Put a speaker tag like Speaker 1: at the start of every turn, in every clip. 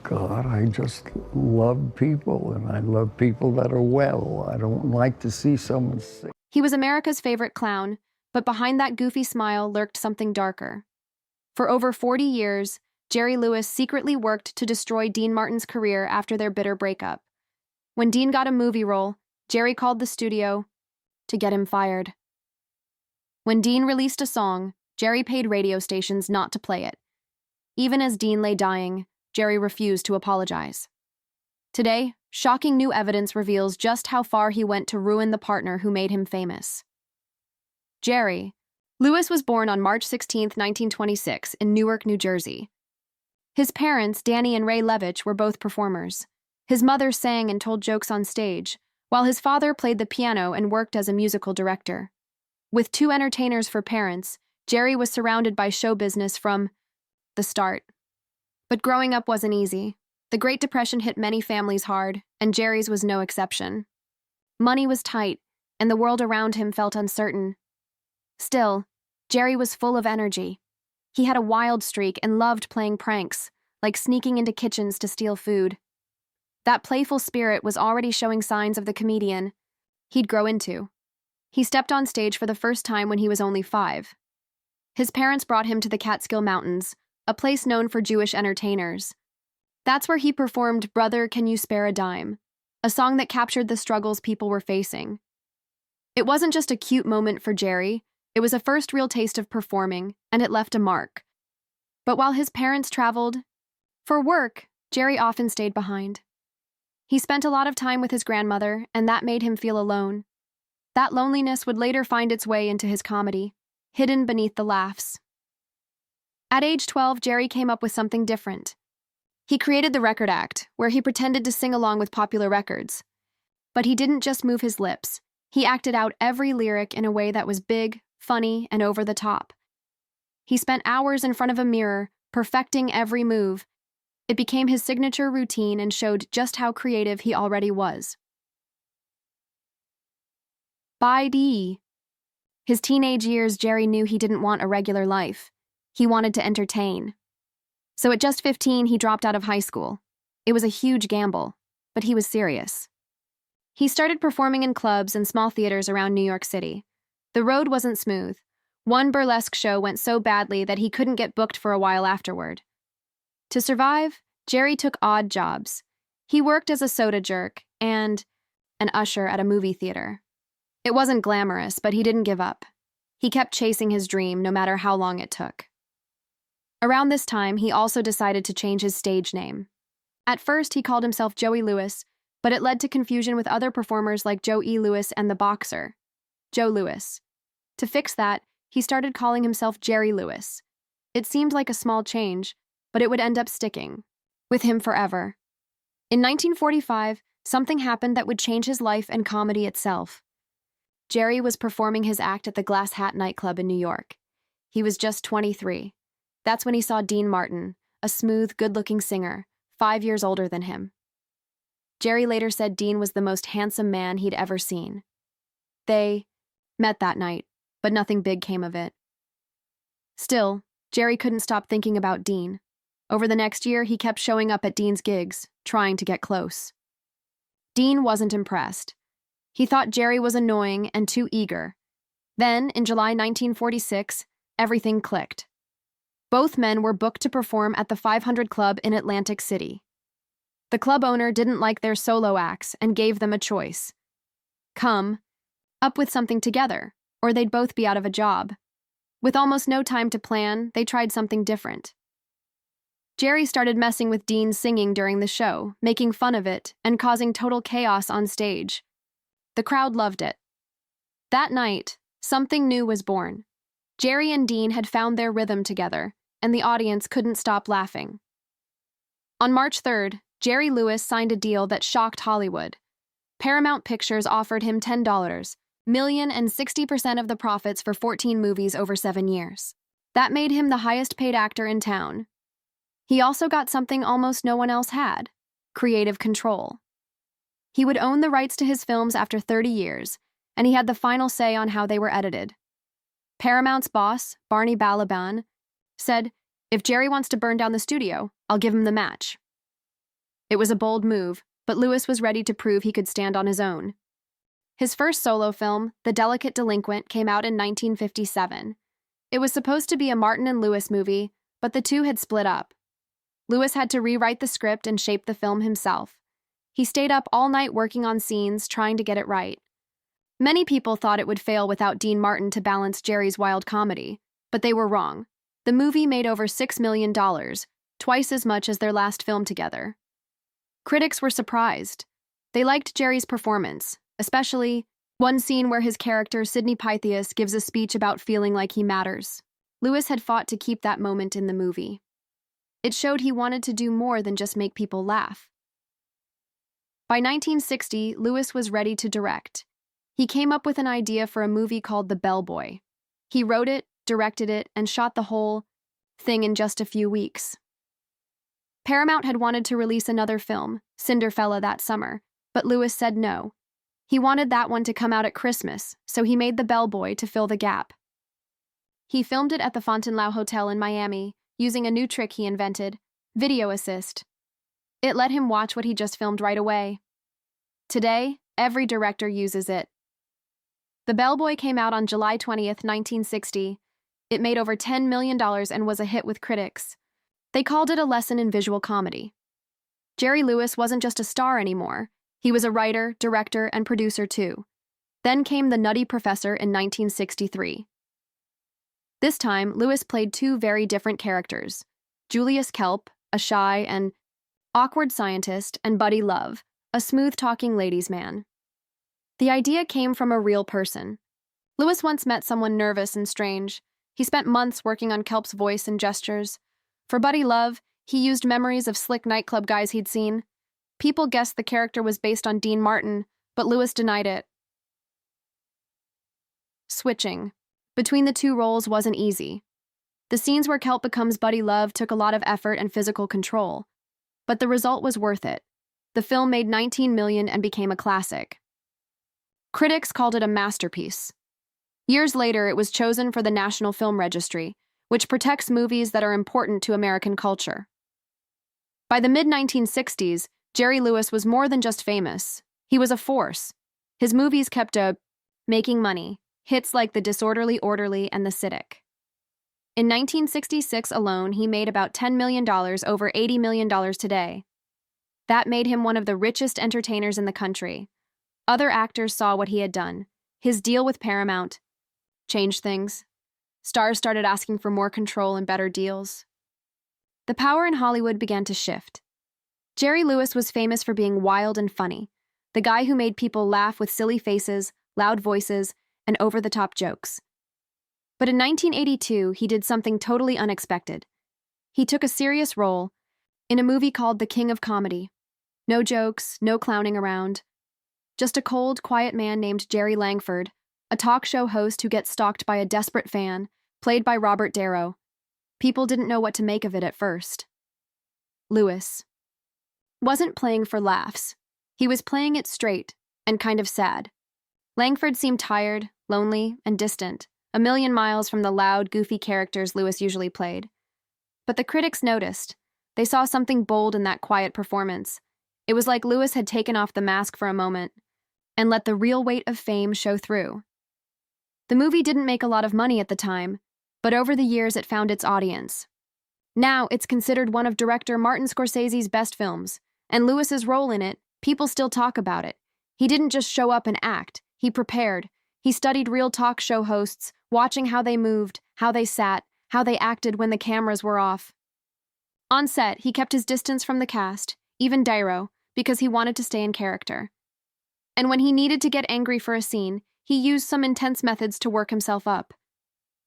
Speaker 1: God, I just love people, and I love people that are well. I don't like to see someone sick.
Speaker 2: He was America's favorite clown, but behind that goofy smile lurked something darker. For over 40 years, Jerry Lewis secretly worked to destroy Dean Martin's career after their bitter breakup. When Dean got a movie role, Jerry called the studio to get him fired. When Dean released a song, Jerry paid radio stations not to play it. Even as Dean lay dying, Jerry refused to apologize. Today, shocking new evidence reveals just how far he went to ruin the partner who made him famous. Jerry Lewis was born on March 16, 1926, in Newark, New Jersey. His parents, Danny and Ray Levitch, were both performers. His mother sang and told jokes on stage, while his father played the piano and worked as a musical director. With two entertainers for parents, Jerry was surrounded by show business from the start. But growing up wasn't easy. The Great Depression hit many families hard, and Jerry's was no exception. Money was tight, and the world around him felt uncertain. Still, Jerry was full of energy. He had a wild streak and loved playing pranks, like sneaking into kitchens to steal food. That playful spirit was already showing signs of the comedian he'd grow into. He stepped on stage for the first time when he was only 5. His parents brought him to the Catskill Mountains, a place known for Jewish entertainers. That's where he performed "Brother, Can You Spare a Dime?", a song that captured the struggles people were facing. It wasn't just a cute moment for Jerry, it was a first real taste of performing, and it left a mark. But while his parents traveled for work, Jerry often stayed behind. He spent a lot of time with his grandmother, and that made him feel alone. That loneliness would later find its way into his comedy, hidden beneath the laughs. At age 12, Jerry came up with something different. He created the Record Act, where he pretended to sing along with popular records. But he didn't just move his lips. He acted out every lyric in a way that was big, funny, and over the top. He spent hours in front of a mirror, perfecting every move. It became his signature routine and showed just how creative he already was. By his teenage years, Jerry knew he didn't want a regular life. He wanted to entertain. So at just 15, he dropped out of high school. It was a huge gamble, but he was serious. He started performing in clubs and small theaters around New York City. The road wasn't smooth. One burlesque show went so badly that he couldn't get booked for a while afterward. To survive, Jerry took odd jobs. He worked as a soda jerk and an usher at a movie theater. It wasn't glamorous, but he didn't give up. He kept chasing his dream no matter how long it took. Around this time, he also decided to change his stage name. At first, he called himself Joey Lewis, but it led to confusion with other performers like Joe E. Lewis and the boxer, Joe Lewis. To fix that, he started calling himself Jerry Lewis. It seemed like a small change, but it would end up sticking with him forever. In 1945, something happened that would change his life and comedy itself. Jerry was performing his act at the Glass Hat nightclub in New York. He was just 23. That's when he saw Dean Martin, a smooth, good-looking singer, 5 years older than him. Jerry later said Dean was the most handsome man he'd ever seen. They met that night, but nothing big came of it. Still, Jerry couldn't stop thinking about Dean. Over the next year, he kept showing up at Dean's gigs, trying to get close. Dean wasn't impressed. He thought Jerry was annoying and too eager. Then, in July 1946, everything clicked. Both men were booked to perform at the 500 Club in Atlantic City. The club owner didn't like their solo acts and gave them a choice. Come up with something together, or they'd both be out of a job. With almost no time to plan, they tried something different. Jerry started messing with Dean's singing during the show, making fun of it, and causing total chaos on stage. The crowd loved it. That night, something new was born. Jerry and Dean had found their rhythm together, and the audience couldn't stop laughing. On March 3rd, Jerry Lewis signed a deal that shocked Hollywood. Paramount Pictures offered him $10 million and 60% of the profits for 14 movies over 7 years. That made him the highest-paid actor in town. He also got something almost no one else had: creative control. He would own the rights to his films after 30 years, and he had the final say on how they were edited. Paramount's boss, Barney Balaban, said, "If Jerry wants to burn down the studio, I'll give him the match." It was a bold move, but Lewis was ready to prove he could stand on his own. His first solo film, The Delicate Delinquent, came out in 1957. It was supposed to be a Martin and Lewis movie, but the two had split up. Lewis had to rewrite the script and shape the film himself. He stayed up all night working on scenes, trying to get it right. Many people thought it would fail without Dean Martin to balance Jerry's wild comedy, but they were wrong. The movie made over $6 million, twice as much as their last film together. Critics were surprised. They liked Jerry's performance, especially one scene where his character, Sidney Pythias, gives a speech about feeling like he matters. Lewis had fought to keep that moment in the movie. It showed he wanted to do more than just make people laugh. By 1960, Lewis was ready to direct. He came up with an idea for a movie called The Bellboy. He wrote it, directed it, and shot the whole thing in just a few weeks. Paramount had wanted to release another film, Cinderfella, that summer, but Lewis said no. He wanted that one to come out at Christmas, so he made The Bellboy to fill the gap. He filmed it at the Fontainebleau Hotel in Miami, using a new trick he invented, video assist. It let him watch what he just filmed right away. Today, every director uses it. The Bellboy came out on July 20th, 1960. It made over $10 million and was a hit with critics. They called it a lesson in visual comedy. Jerry Lewis wasn't just a star anymore. He was a writer, director, and producer too. Then came The Nutty Professor in 1963. This time, Lewis played two very different characters, Julius Kelp, a shy and awkward scientist, and Buddy Love, a smooth-talking ladies' man. The idea came from a real person. Lewis once met someone nervous and strange. He spent months working on Kelp's voice and gestures. For Buddy Love, he used memories of slick nightclub guys he'd seen. People guessed the character was based on Dean Martin, but Lewis denied it. Switching between the two roles wasn't easy. The scenes where Kelp becomes Buddy Love took a lot of effort and physical control, but the result was worth it. The film made $19 million and became a classic. Critics called it a masterpiece. Years later, it was chosen for the National Film Registry, which protects movies that are important to American culture. By the mid-1960s, Jerry Lewis was more than just famous. He was a force. His movies kept making money, hits like The Disorderly Orderly and The Cynic. In 1966 alone, he made about $10 million, over $80 million today. That made him one of the richest entertainers in the country. Other actors saw what he had done. His deal with Paramount changed things. Stars started asking for more control and better deals. The power in Hollywood began to shift. Jerry Lewis was famous for being wild and funny, the guy who made people laugh with silly faces, loud voices, and over-the-top jokes. But in 1982, he did something totally unexpected. He took a serious role in a movie called The King of Comedy. No jokes, no clowning around. Just a cold, quiet man named Jerry Langford, a talk show host who gets stalked by a desperate fan, played by Robert Darrow. People didn't know what to make of it at first. Lewis wasn't playing for laughs. He was playing it straight and kind of sad. Langford seemed tired, lonely, and distant, a million miles from the loud, goofy characters Lewis usually played. But the critics noticed. They saw something bold in that quiet performance. It was like Lewis had taken off the mask for a moment and let the real weight of fame show through. The movie didn't make a lot of money at the time, but over the years it found its audience. Now it's considered one of director Martin Scorsese's best films, and Lewis's role in it, people still talk about it. He didn't just show up and act, he prepared. He studied real talk show hosts, watching how they moved, how they sat, how they acted when the cameras were off. On set, he kept his distance from the cast, even Darrow, because he wanted to stay in character. And when he needed to get angry for a scene, he used some intense methods to work himself up.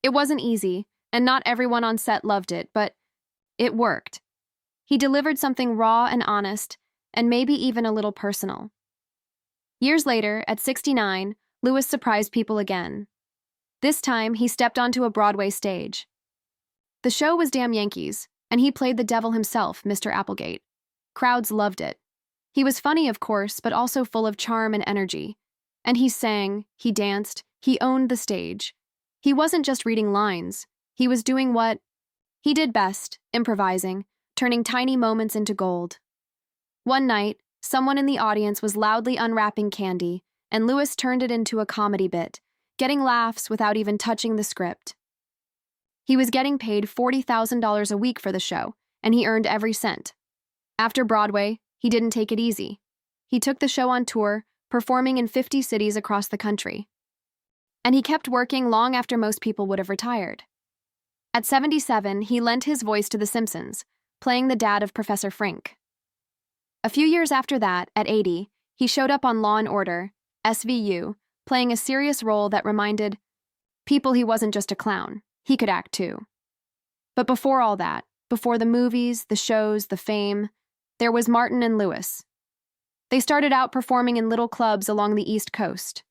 Speaker 2: It wasn't easy, and not everyone on set loved it, but it worked. He delivered something raw and honest, and maybe even a little personal. Years later, at 69, Lewis surprised people again. This time, he stepped onto a Broadway stage. The show was Damn Yankees, and he played the devil himself, Mr. Applegate. Crowds loved it. He was funny, of course, but also full of charm and energy. And he sang, he danced, he owned the stage. He wasn't just reading lines. He was doing what he did best, improvising, turning tiny moments into gold. One night, someone in the audience was loudly unwrapping candy, and Lewis turned it into a comedy bit, getting laughs without even touching the script. He was getting paid $40,000 a week for the show, and he earned every cent. After Broadway, he didn't take it easy. He took the show on tour, performing in 50 cities across the country. And he kept working long after most people would have retired. At 77, he lent his voice to The Simpsons, playing the dad of Professor Frink. A few years after that, at 80, he showed up on Law & Order, SVU, playing a serious role that reminded people he wasn't just a clown, he could act too. But before all that, before the movies, the shows, the fame, there was Martin and Lewis. They started out performing in little clubs along the East Coast.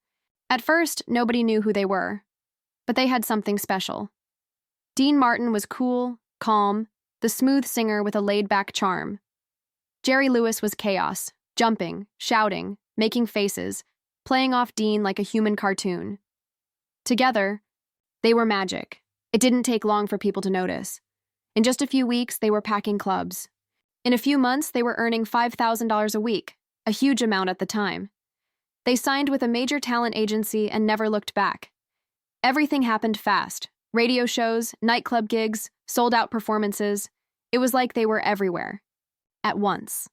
Speaker 2: At first, nobody knew who they were, but they had something special. Dean Martin was cool, calm, the smooth singer with a laid-back charm. Jerry Lewis was chaos, jumping, shouting, making faces, playing off Dean like a human cartoon. Together, they were magic. It didn't take long for people to notice. In just a few weeks, they were packing clubs. In a few months, they were earning $5,000 a week, a huge amount at the time. They signed with a major talent agency and never looked back. Everything happened fast. Radio shows, nightclub gigs, sold-out performances. It was like they were everywhere. At once.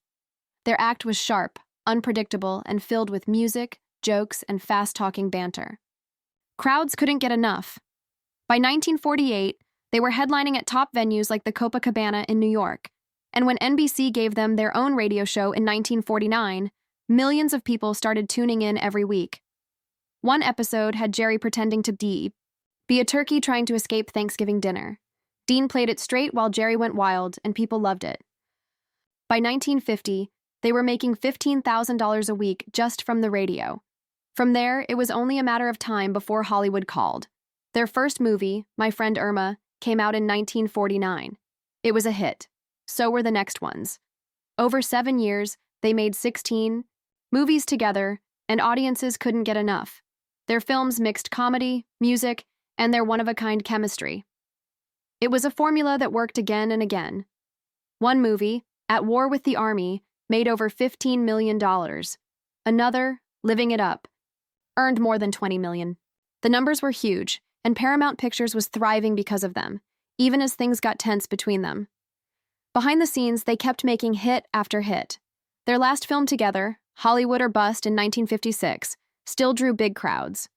Speaker 2: Their act was sharp, unpredictable, and filled with music, jokes, and fast-talking banter. Crowds couldn't get enough. By 1948, they were headlining at top venues like the Copacabana in New York. And when NBC gave them their own radio show in 1949, millions of people started tuning in every week. One episode had Jerry pretending to be a turkey trying to escape Thanksgiving dinner. Dean played it straight while Jerry went wild, and people loved it. By 1950, they were making $15,000 a week just from the radio. From there, it was only a matter of time before Hollywood called. Their first movie, My Friend Irma, came out in 1949. It was a hit. So were the next ones. Over 7 years, they made 16 movies together, and audiences couldn't get enough. Their films mixed comedy, music, and their one-of-a-kind chemistry. It was a formula that worked again and again. One movie, At War with the Army, made over $15 million. Another, Living It Up, earned more than $20 million. The numbers were huge, and Paramount Pictures was thriving because of them, even as things got tense between them. Behind the scenes, they kept making hit after hit. Their last film together, Hollywood or Bust in 1956, still drew big crowds.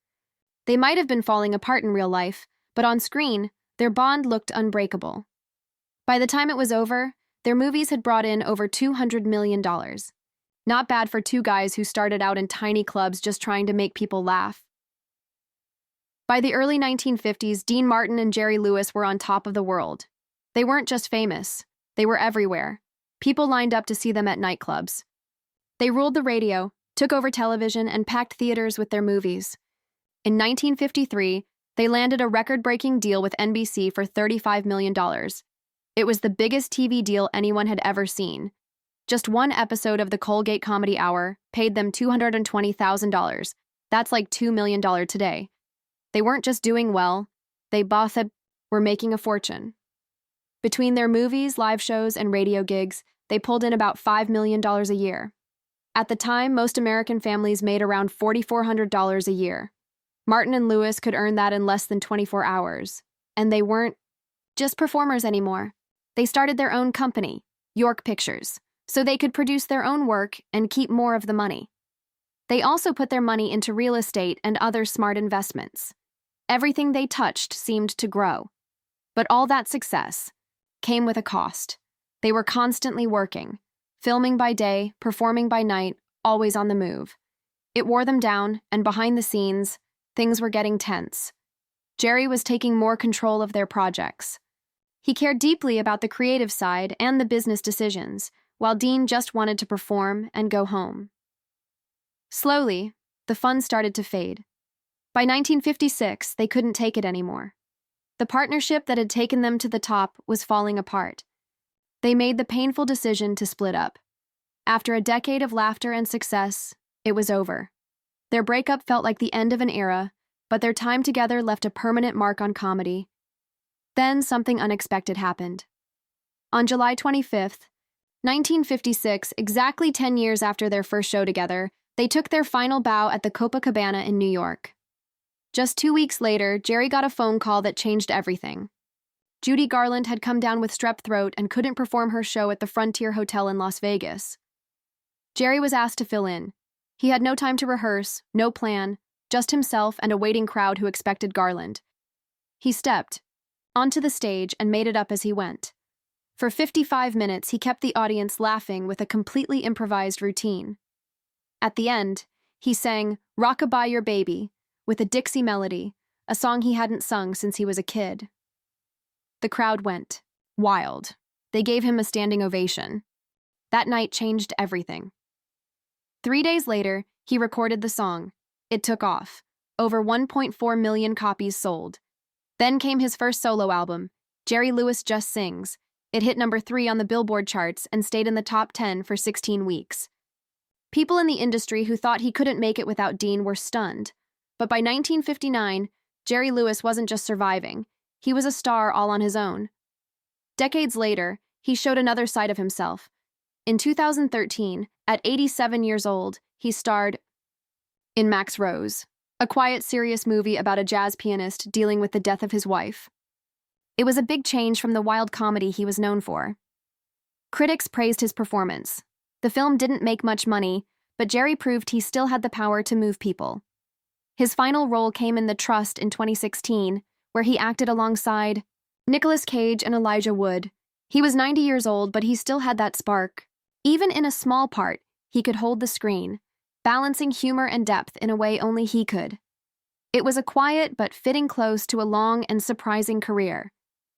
Speaker 2: They might have been falling apart in real life, but on screen, their bond looked unbreakable. By the time it was over, their movies had brought in over $200 million. Not bad for two guys who started out in tiny clubs just trying to make people laugh. By the early 1950s, Dean Martin and Jerry Lewis were on top of the world. They weren't just famous. They were everywhere. People lined up to see them at nightclubs. They ruled the radio, took over television, and packed theaters with their movies. In 1953, they landed a record-breaking deal with NBC for $35 million. It was the biggest TV deal anyone had ever seen. Just one episode of the Colgate Comedy Hour paid them $220,000. That's like $2 million today. They weren't just doing well, they both were making a fortune. Between their movies, live shows, and radio gigs, they pulled in about $5 million a year. At the time, most American families made around $4,400 a year. Martin and Lewis could earn that in less than 24 hours. And they weren't just performers anymore. They started their own company, York Pictures, so they could produce their own work and keep more of the money. They also put their money into real estate and other smart investments. Everything they touched seemed to grow. But all that success came with a cost. They were constantly working, filming by day, performing by night, always on the move. It wore them down, and behind the scenes, things were getting tense. Jerry was taking more control of their projects. He cared deeply about the creative side and the business decisions, while Dean just wanted to perform and go home. Slowly, the fun started to fade. By 1956, they couldn't take it anymore. The partnership that had taken them to the top was falling apart. They made the painful decision to split up. After a decade of laughter and success, it was over. Their breakup felt like the end of an era, but their time together left a permanent mark on comedy. Then something unexpected happened. On July 25th, 1956, exactly 10 years after their first show together, they took their final bow at the Copacabana in New York. Just 2 weeks later, Jerry got a phone call that changed everything. Judy Garland had come down with strep throat and couldn't perform her show at the Frontier Hotel in Las Vegas. Jerry was asked to fill in. He had no time to rehearse, no plan, just himself and a waiting crowd who expected Garland. He stepped onto the stage and made it up as he went. For 55 minutes, he kept the audience laughing with a completely improvised routine. At the end, he sang "Rock-a-bye Your Baby" with a Dixie melody, a song he hadn't sung since he was a kid. The crowd went wild. They gave him a standing ovation. That night changed everything. 3 days later, he recorded the song. It took off. Over 1.4 million copies sold. Then came his first solo album, Jerry Lewis Just Sings. It hit number 3 on the Billboard charts and stayed in the top 10 for 16 weeks. People in the industry who thought he couldn't make it without Dean were stunned. But by 1959, Jerry Lewis wasn't just surviving. He was a star all on his own. Decades later, he showed another side of himself. In 2013, at 87 years old, he starred in Max Rose, a quiet, serious movie about a jazz pianist dealing with the death of his wife. It was a big change from the wild comedy he was known for. Critics praised his performance. The film didn't make much money, but Jerry proved he still had the power to move people. His final role came in The Trust in 2016, where he acted alongside Nicolas Cage and Elijah Wood. He was 90 years old, but he still had that spark. Even in a small part, he could hold the screen, balancing humor and depth in a way only he could. It was a quiet but fitting close to a long and surprising career.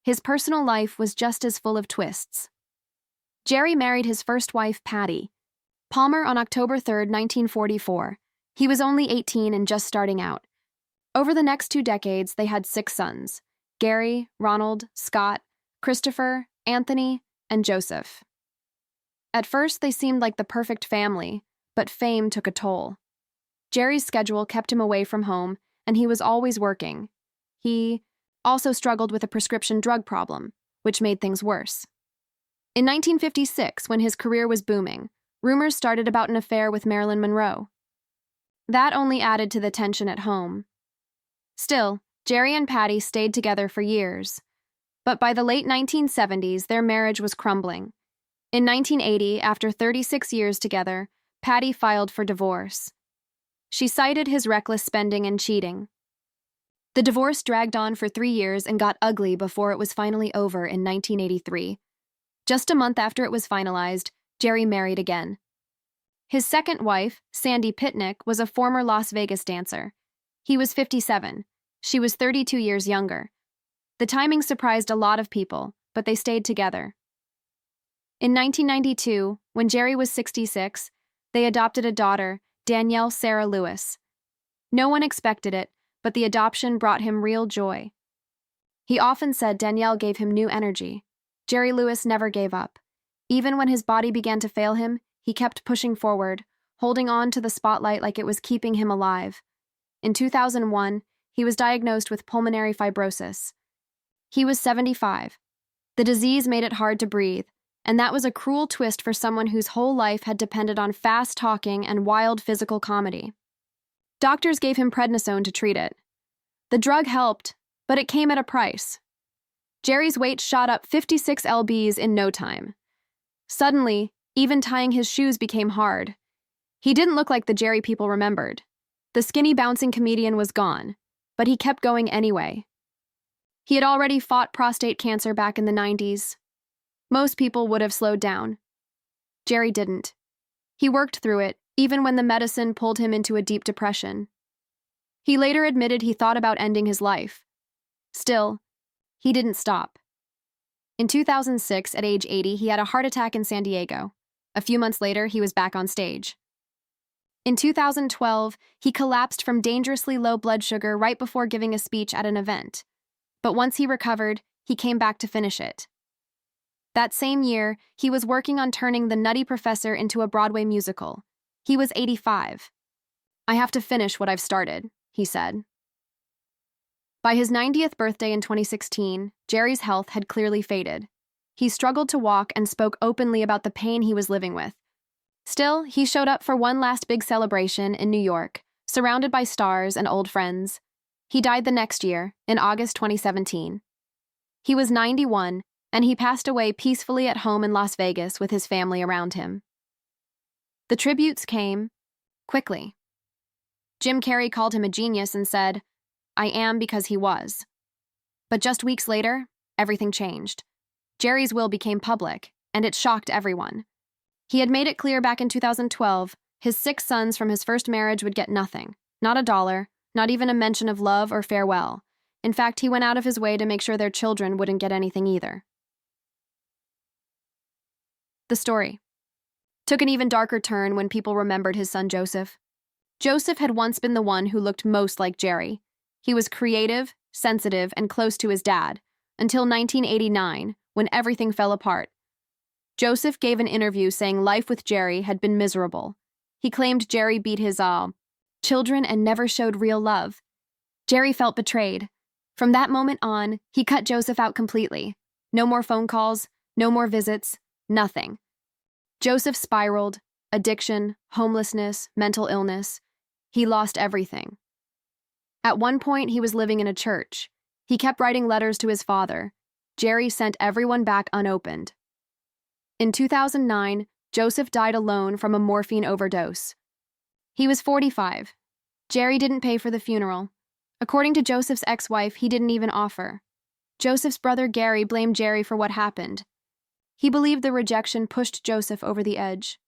Speaker 2: His personal life was just as full of twists. Jerry married his first wife, Patty Palmer, on October 3, 1944. He was only 18 and just starting out. Over the next 2 decades, they had 6 sons: Gary, Ronald, Scott, Christopher, Anthony, and Joseph. At first, they seemed like the perfect family, but fame took a toll. Jerry's schedule kept him away from home, and he was always working. He also struggled with a prescription drug problem, which made things worse. In 1956, when his career was booming, rumors started about an affair with Marilyn Monroe. That only added to the tension at home. Still, Jerry and Patty stayed together for years. But by the late 1970s, their marriage was crumbling. In 1980, after 36 years together, Patty filed for divorce. She cited his reckless spending and cheating. The divorce dragged on for 3 years and got ugly before it was finally over in 1983. Just a month after it was finalized, Jerry married again. His second wife, Sandy Pitnick, was a former Las Vegas dancer. He was 57. She was 32 years younger. The timing surprised a lot of people, but they stayed together. In 1992, when Jerry was 66, they adopted a daughter, Danielle Sarah Lewis. No one expected it, but the adoption brought him real joy. He often said Danielle gave him new energy. Jerry Lewis never gave up. Even when his body began to fail him, he kept pushing forward, holding on to the spotlight like it was keeping him alive. In 2001, he was diagnosed with pulmonary fibrosis. He was 75. The disease made it hard to breathe, and that was a cruel twist for someone whose whole life had depended on fast talking and wild physical comedy. Doctors gave him prednisone to treat it. The drug helped, but it came at a price. Jerry's weight shot up 56 lbs in no time. Suddenly, even tying his shoes became hard. He didn't look like the Jerry people remembered. The skinny bouncing comedian was gone, but he kept going anyway. He had already fought prostate cancer back in the 90s. Most people would have slowed down. Jerry didn't. He worked through it, even when the medicine pulled him into a deep depression. He later admitted he thought about ending his life. Still, he didn't stop. In 2006, at age 80, he had a heart attack in San Diego. A few months later, he was back on stage. In 2012, he collapsed from dangerously low blood sugar right before giving a speech at an event. But once he recovered, he came back to finish it. That same year, he was working on turning The Nutty Professor into a Broadway musical. He was 85. "I have to finish what I've started," he said. By his 90th birthday in 2016, Jerry's health had clearly faded. He struggled to walk and spoke openly about the pain he was living with. Still, he showed up for one last big celebration in New York, surrounded by stars and old friends. He died the next year, in August 2017. He was 91, and he passed away peacefully at home in Las Vegas with his family around him. The tributes came quickly. Jim Carrey called him a genius and said, "I am because he was." But just weeks later, everything changed. Jerry's will became public, and it shocked everyone. He had made it clear back in 2012 his 6 sons from his first marriage would get nothing, not a dollar, not even a mention of love or farewell. In fact, he went out of his way to make sure their children wouldn't get anything either. The story took an even darker turn when people remembered his son Joseph. Joseph had once been the one who looked most like Jerry. He was creative, sensitive, and close to his dad, until 1989, when everything fell apart. Joseph gave an interview saying life with Jerry had been miserable. He claimed Jerry beat his children and never showed real love. Jerry felt betrayed. From that moment on, he cut Joseph out completely. No more phone calls, no more visits, nothing. Joseph spiraled, addiction, homelessness, mental illness. He lost everything. At one point, he was living in a church. He kept writing letters to his father. Jerry sent everyone back unopened. In 2009, Joseph died alone from a morphine overdose. He was 45. Jerry didn't pay for the funeral. According to Joseph's ex-wife, he didn't even offer. Joseph's brother Gary blamed Jerry for what happened. He believed the rejection pushed Joseph over the edge.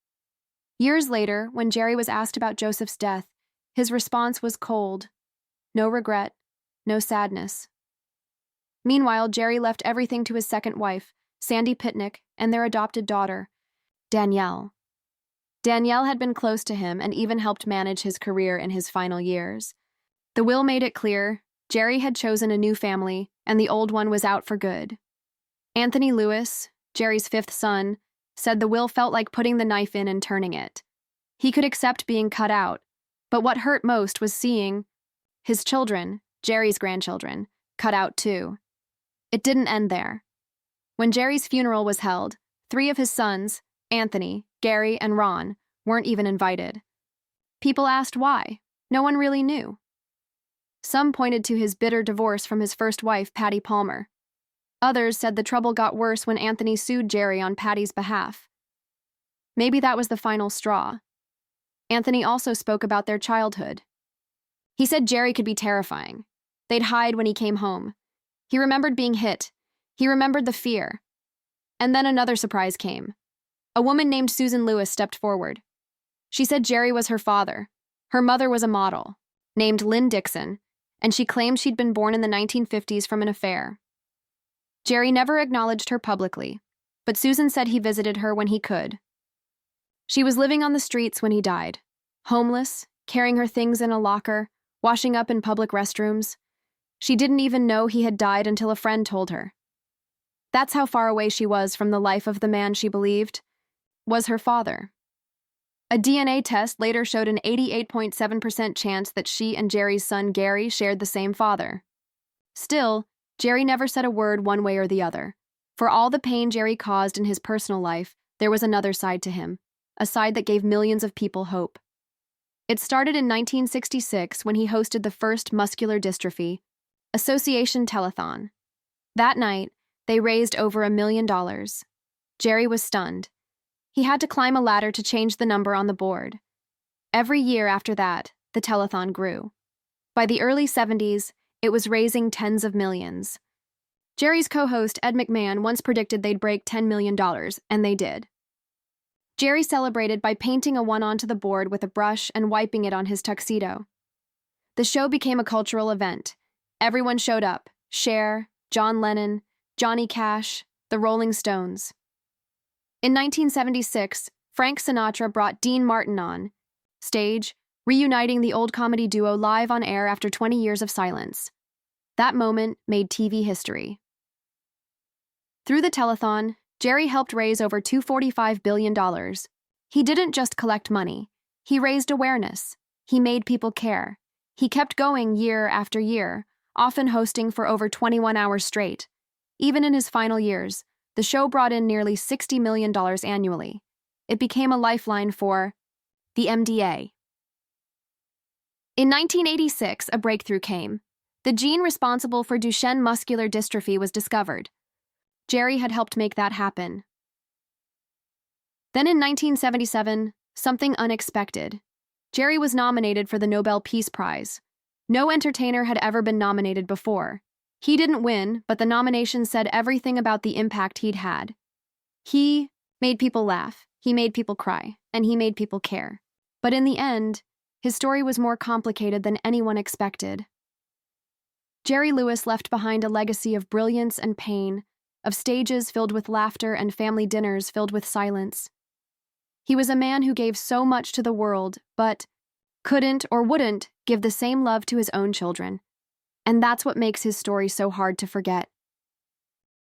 Speaker 2: Years later, when Jerry was asked about Joseph's death, his response was cold. No regret, no sadness. Meanwhile, Jerry left everything to his second wife, Sandy Pitnick, and their adopted daughter, Danielle. Danielle had been close to him and even helped manage his career in his final years. The will made it clear Jerry had chosen a new family, and the old one was out for good. Anthony Lewis, Jerry's 5th son, said the will felt like putting the knife in and turning it. He could accept being cut out, but what hurt most was seeing his children, Jerry's grandchildren, cut out too. It didn't end there. When Jerry's funeral was held, 3 of his sons, Anthony, Gary, and Ron, weren't even invited. People asked why. No one really knew. Some pointed to his bitter divorce from his first wife, Patty Palmer. Others said the trouble got worse when Anthony sued Jerry on Patty's behalf. Maybe that was the final straw. Anthony also spoke about their childhood. He said Jerry could be terrifying. They'd hide when he came home. He remembered being hit. He remembered the fear. And then another surprise came. A woman named Susan Lewis stepped forward. She said Jerry was her father. Her mother was a model, named Lynn Dixon, and she claimed she'd been born in the 1950s from an affair. Jerry never acknowledged her publicly, but Susan said he visited her when he could. She was living on the streets when he died, homeless, carrying her things in a locker, washing up in public restrooms. She didn't even know he had died until a friend told her. That's how far away she was from the life of the man she believed was her father. A DNA test later showed an 88.7% chance that she and Jerry's son Gary shared the same father. Still, Jerry never said a word one way or the other. For all the pain Jerry caused in his personal life, there was another side to him, a side that gave millions of people hope. It started in 1966 when he hosted the first Muscular Dystrophy Association telethon. That night, they raised over $1 million. Jerry was stunned. He had to climb a ladder to change the number on the board. Every year after that, the telethon grew. By the early 70s, it was raising tens of millions. Jerry's co-host, Ed McMahon, once predicted they'd break $10 million, and they did. Jerry celebrated by painting a 1 onto the board with a brush and wiping it on his tuxedo. The show became a cultural event. Everyone showed up: Cher, John Lennon, Johnny Cash, the Rolling Stones. In 1976, Frank Sinatra brought Dean Martin on stage, reuniting the old comedy duo live on air after 20 years of silence. That moment made TV history. Through the telethon, Jerry helped raise over $245 billion. He didn't just collect money. He raised awareness. He made people care. He kept going year after year, often hosting for over 21 hours straight. Even in his final years, The show brought in nearly $60 million annually. It became a lifeline for the MDA. In 1986, a breakthrough came. The gene responsible for Duchenne muscular dystrophy was discovered. Jerry had helped make that happen. Then in 1977, something unexpected. Jerry was nominated for the Nobel Peace Prize. No entertainer had ever been nominated before. He didn't win, but the nomination said everything about the impact he'd had. He made people laugh, he made people cry, and he made people care. But in the end, his story was more complicated than anyone expected. Jerry Lewis left behind a legacy of brilliance and pain, of stages filled with laughter and family dinners filled with silence. He was a man who gave so much to the world, but couldn't or wouldn't give the same love to his own children. And that's what makes his story so hard to forget.